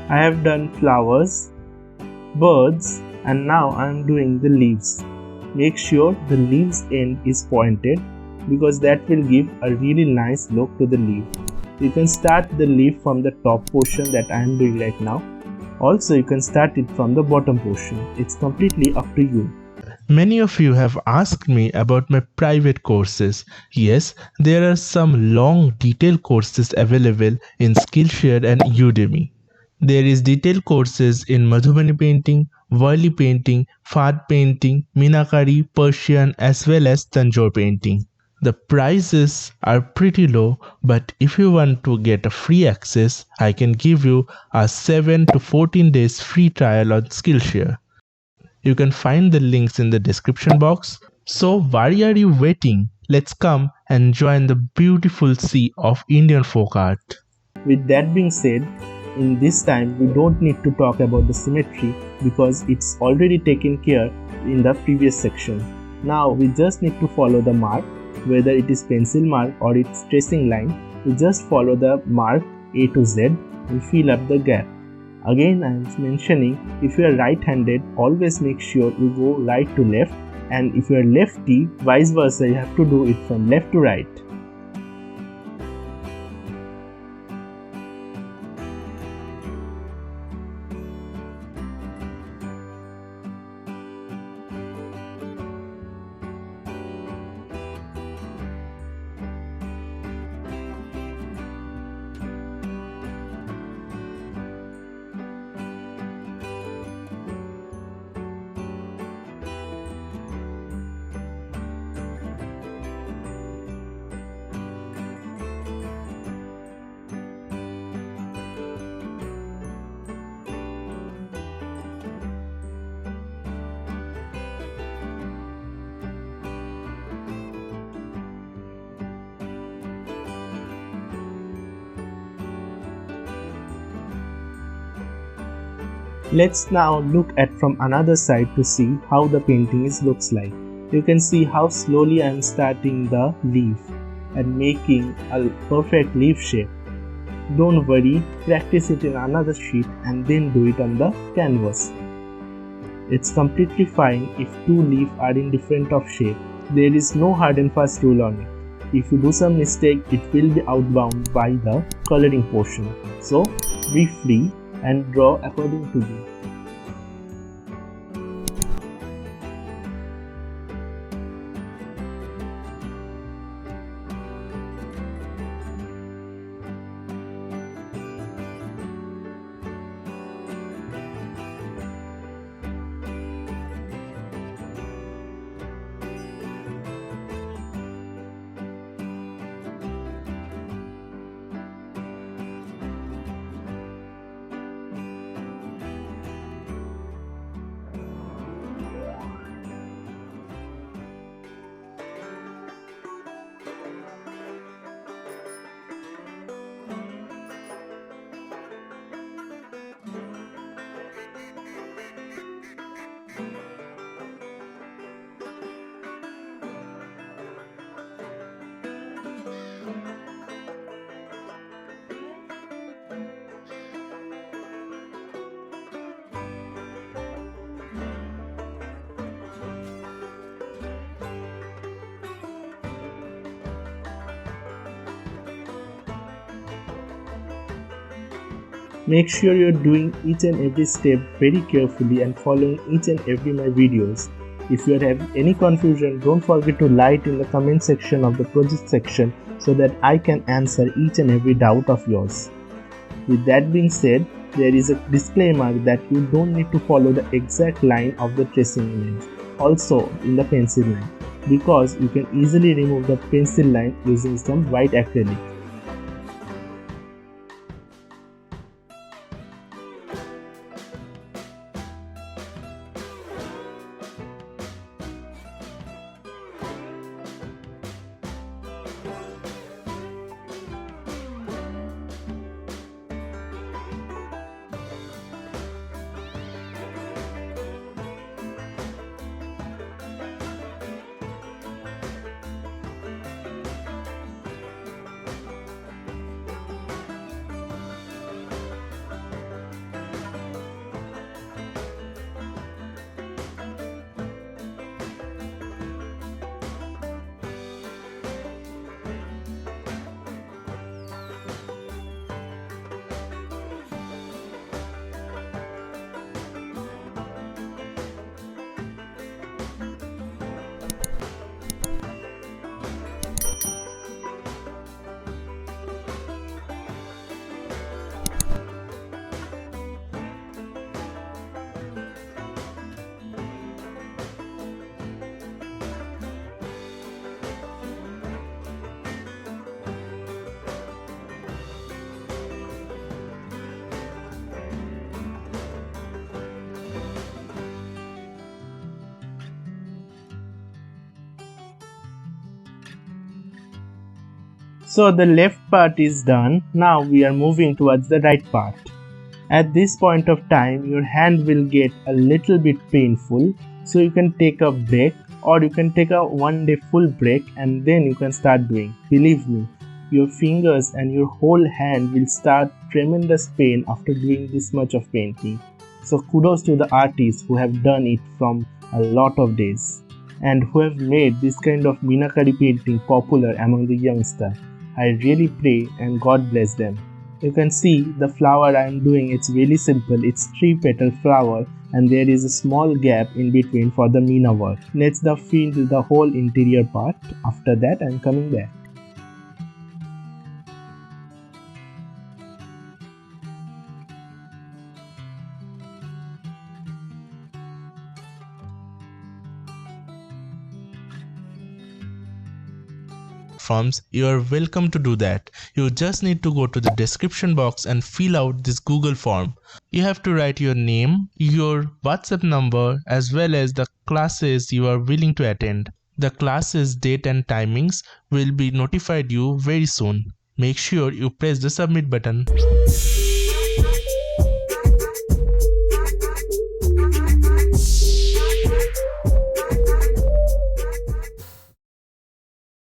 I have done flowers, birds, and now I am doing the leaves. Make sure the leaves end is pointed because that will give a really nice look to the leaf. You can start the leaf from the top portion that I am doing right now. Also, you can start it from the bottom portion. It's completely up to you. Many of you have asked me about my private courses. Yes, there are some long detailed courses available in Skillshare and Udemy. There is detailed courses in Madhubani painting, Worli painting, Fad painting, Meenakari, Persian as well as Tanjore painting. The prices are pretty low, but if you want to get a free access, I can give you a 7 to 14 days free trial on Skillshare. You can find the links in the description box. So why are you waiting? Let's come and join the beautiful sea of Indian folk art. With that being said, in this time we don't need to talk about the symmetry because it's already taken care in the previous section. Now we just need to follow the mark, whether it is pencil mark or it's tracing line. We just follow the mark A to Z and fill up the gap. Again, I am mentioning, if you are right-handed, always make sure you go right to left, and if you are lefty, vice versa, you have to do it from left to right. Let's now look at from another side to see how the painting looks like. You can see how slowly I am starting the leaf and making a perfect leaf shape. Don't worry, practice it in another sheet and then do it on the canvas. It's completely fine if two leaves are in different of shape. There is no hard and fast rule on it. If you do some mistake, it will be outbound by the coloring portion. So be free and draw according to you. Make sure you're doing each and every step very carefully and following each and every my videos. If you have any confusion, don't forget to write in the comment section of the project section so that I can answer each and every doubt of yours. With that being said, there is a disclaimer that you don't need to follow the exact line of the tracing image, also in the pencil line, because you can easily remove the pencil line using some white acrylic. So the left part is done. Now we are moving towards the right part. At this point of time, your hand will get a little bit painful, so you can take a break, or you can take a 1 day full break and then you can start doing. Believe me, your fingers and your whole hand will start tremendous pain after doing this much of painting. So kudos to the artists who have done it from a lot of days and who have made this kind of Meenakari painting popular among the youngsters. I really pray and God bless them. You can see the flower I am doing, it's really simple. It's 3-petal flower and there is a small gap in between for the Meena work. Let's fill the whole interior part. After that I am coming back. Forms, you are welcome to do that. You just need to go to the description box and fill out this Google form. You have to write your name, your WhatsApp number, as well as the classes you are willing to attend. The classes date and timings will be notified you very soon. Make sure you press the submit button.